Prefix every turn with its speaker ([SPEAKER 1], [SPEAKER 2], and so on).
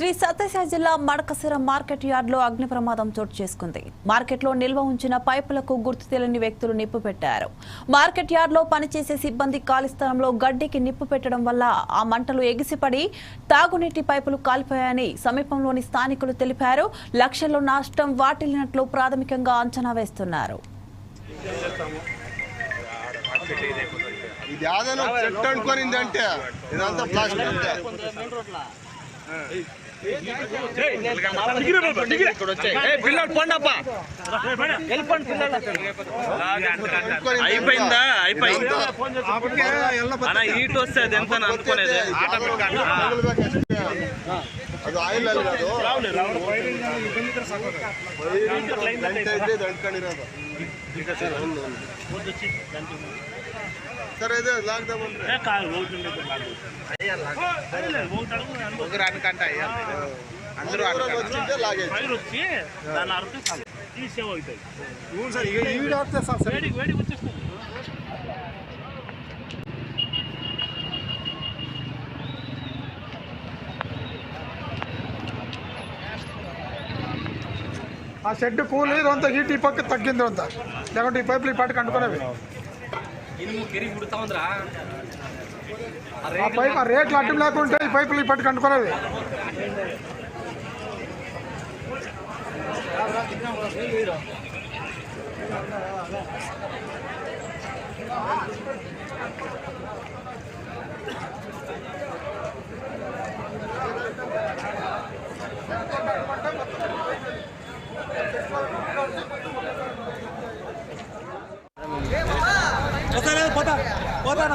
[SPEAKER 1] శ్రీ సత్యసాయి జిల్లా మడకసిర మార్కెట్ యార్డ్లో అగ్ని ప్రమాదం చోటు చేసుకుంది. మార్కెట్లో నిల్వ ఉంచిన పైపులకు గుర్తు తెలియని వ్యక్తులు నిప్పు పెట్టారు. మార్కెట్ యార్డ్లో పనిచేసే సిబ్బంది ఖాళీ స్థలంలో గడ్డికి నిప్పు పెట్టడం వల్ల ఆ మంటలు ఎగిసిపడి తాగునీటి పైపులు కాలిపోయాయని సమీపంలోని స్థానికులు తెలిపారు. లక్షల్లో నష్టం వాటిల్లినట్లు ప్రాథమికంగా అంచనా వేస్తున్నారు.
[SPEAKER 2] అయిపోయిందా? అయిపోయింది. హీట్ వస్తే అది ఎంత అనుకునేది.
[SPEAKER 3] సరే ఇదే లాక్దామంటే అందరూ లాగేసి
[SPEAKER 4] ఆ షెడ్ కూలి అంత హీట్ ఈ పక్క తగ్గింది అంత, లేకుంటే ఈ పైపులు ఈ పాటికి అంటుకునేవి. ఆ పైప్ ఆ రేట్లు అడ్డం లేకుంటే ఈ పైపులు ఈ పాటికి అంటుకునేవి.
[SPEAKER 2] పోతా